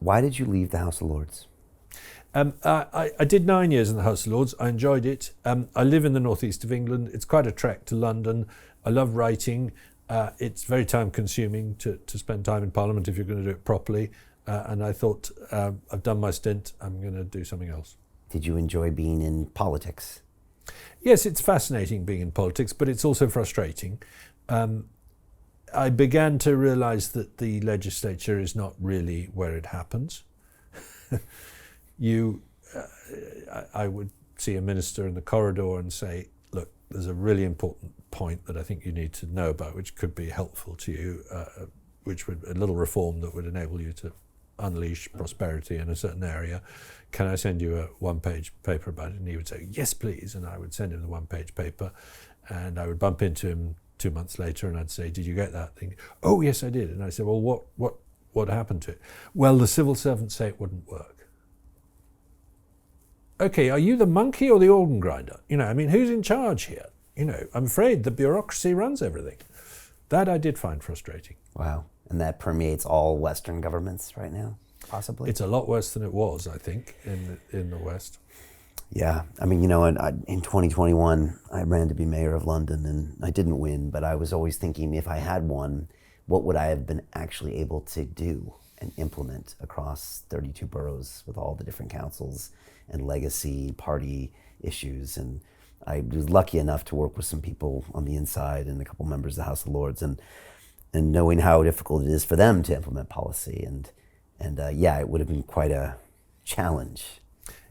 Why did you leave the House of Lords? I did 9 years in the House of Lords. I enjoyed it. I live in the northeast of England. It's quite a trek to London. I love writing. It's very time consuming to spend time in Parliament if you're going to do it properly. And I thought, I've done my stint, I'm going to do something else. Did you enjoy being in politics? Yes, it's fascinating being in politics, but it's also frustrating. I began to realise that the legislature is not really where it happens. I would see a minister in the corridor and say, look, there's a really important point that I think you need to know about, which could be helpful to you, a little reform that would enable you to unleash prosperity in a certain area. Can I send you a one-page paper about it? And he would say, yes, please. And I would send him the one-page paper, and I would bump into him 2 months later, and I'd say, did you get that thing? Oh, yes, I did. And I said, well, what happened to it? Well, the civil servants say it wouldn't work. Okay, are you the monkey or the organ grinder? Who's in charge here? I'm afraid the bureaucracy runs everything. That I did find frustrating. Wow. And that permeates all Western governments right now, possibly? It's a lot worse than it was, I think, in the West. Yeah. In 2021, I ran to be mayor of London, and I didn't win, but I was always thinking, if I had won, what would I have been actually able to do and implement across 32 boroughs with all the different councils and legacy party issues? And I was lucky enough to work with some people on the inside and a couple members of the House of Lords, and knowing how difficult it is for them to implement policy. And it would have been quite a challenge,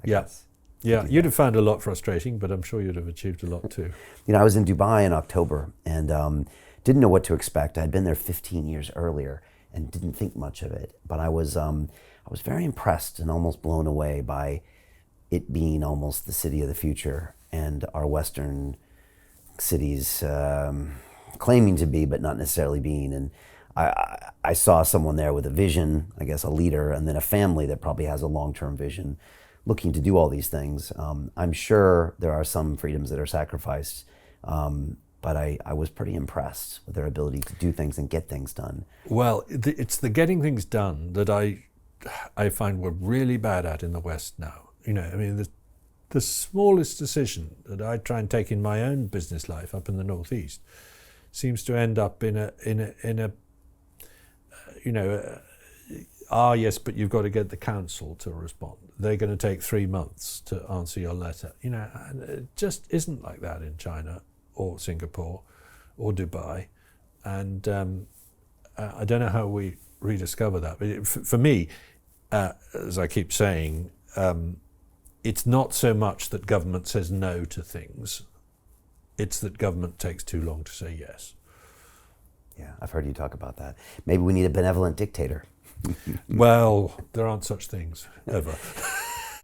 I guess. Yeah, you'd have found a lot frustrating, but I'm sure you'd have achieved a lot too. I was in Dubai in October and didn't know what to expect. I'd been there 15 years earlier and didn't think much of it. But I was very impressed and almost blown away by it being almost the city of the future, and our Western cities claiming to be, but not necessarily being. And I saw someone there with a vision, I guess a leader, and then a family that probably has a long-term vision, looking to do all these things. I'm sure there are some freedoms that are sacrificed, but I was pretty impressed with their ability to do things and get things done. Well, it's the getting things done that I find we're really bad at in the West now. The smallest decision that I try and take in my own business life up in the Northeast seems to end up in a yes, but you've got to get the council to respond. They're going to take 3 months to answer your letter. And it just isn't like that in China or Singapore or Dubai. And I don't know how we rediscover that. But for me, as I keep saying, it's not so much that government says no to things, it's that government takes too long to say yes. Yeah, I've heard you talk about that. Maybe we need a benevolent dictator. Well, there aren't such things, ever.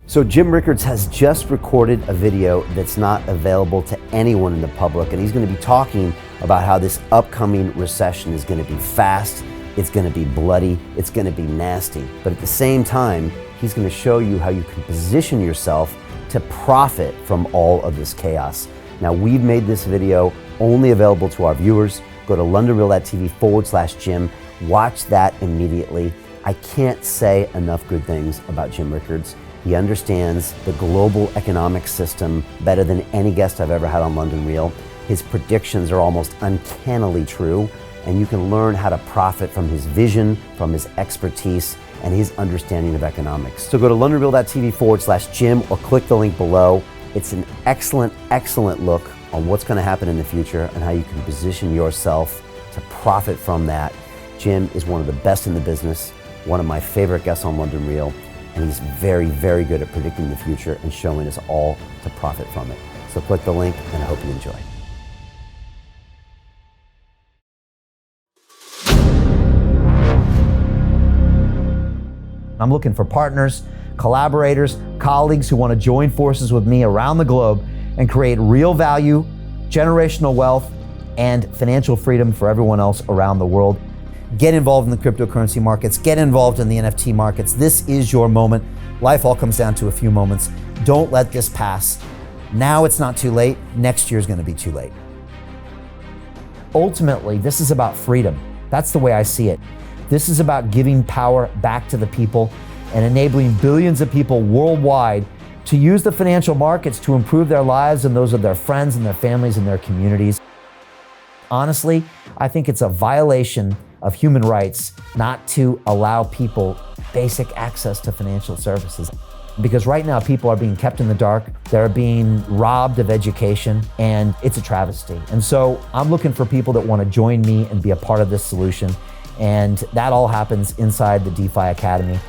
So Jim Rickards has just recorded a video that's not available to anyone in the public, and he's going to be talking about how this upcoming recession is going to be fast, it's going to be bloody, it's going to be nasty. But at the same time, he's going to show you how you can position yourself to profit from all of this chaos. Now, we've made this video only available to our viewers. Go to londonreal.tv/Jim. Watch that immediately. I can't say enough good things about Jim Rickards. He understands the global economic system better than any guest I've ever had on London Real. His predictions are almost uncannily true, and you can learn how to profit from his vision, from his expertise, and his understanding of economics. So go to londonreal.tv/Jim or click the link below. It's an excellent, excellent look on what's going to happen in the future and how you can position yourself to profit from that. Jim is one of the best in the business, one of my favorite guests on London Real, and he's very, very good at predicting the future and showing us all to profit from it. So click the link, and I hope you enjoy. I'm looking for partners, collaborators, colleagues who want to join forces with me around the globe and create real value, generational wealth, and financial freedom for everyone else around the world. Get involved in the cryptocurrency markets, get involved in the NFT markets. This is your moment. Life all comes down to a few moments. Don't let this pass. Now it's not too late. Next year's going to be too late. Ultimately, this is about freedom. That's the way I see it. This is about giving power back to the people. and enabling billions of people worldwide to use the financial markets to improve their lives and those of their friends and their families and their communities. Honestly, I think it's a violation of human rights not to allow people basic access to financial services. Because right now people are being kept in the dark, they're being robbed of education, and it's a travesty. And so I'm looking for people that want to join me and be a part of this solution. And that all happens inside the DeFi Academy.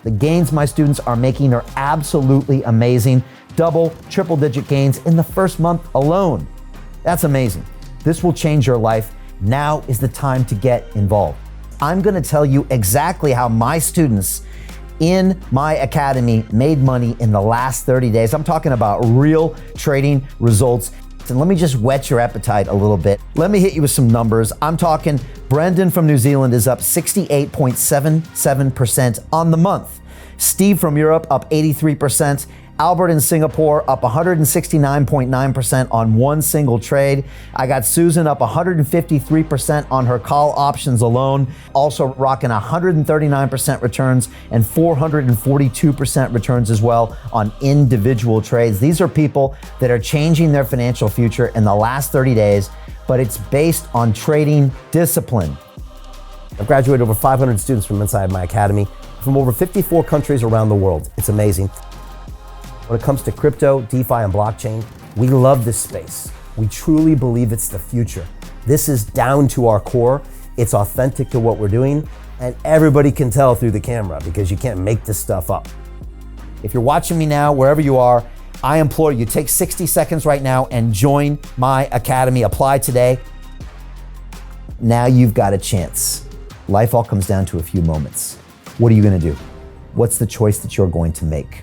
The gains my students are making are absolutely amazing. Double, triple digit gains in the first month alone. That's amazing. This will change your life. Now is the time to get involved. I'm gonna tell you exactly how my students in my academy made money in the last 30 days. I'm talking about real trading results. And let me just whet your appetite a little bit. Let me hit you with some numbers. I'm talking Brendan from New Zealand is up 68.77% on the month. Steve from Europe up 83%. Albert in Singapore up 169.9% on one single trade. I got Susan up 153% on her call options alone, also rocking 139% returns and 442% returns as well on individual trades. These are people that are changing their financial future in the last 30 days, but it's based on trading discipline. I've graduated over 500 students from inside my academy from over 54 countries around the world. It's amazing. When it comes to crypto, DeFi, and blockchain, we love this space. We truly believe it's the future. This is down to our core. It's authentic to what we're doing, and everybody can tell through the camera because you can't make this stuff up. If you're watching me now, wherever you are, I implore you, take 60 seconds right now and join my academy. Apply today. Now you've got a chance. Life all comes down to a few moments. What are you gonna do? What's the choice that you're going to make?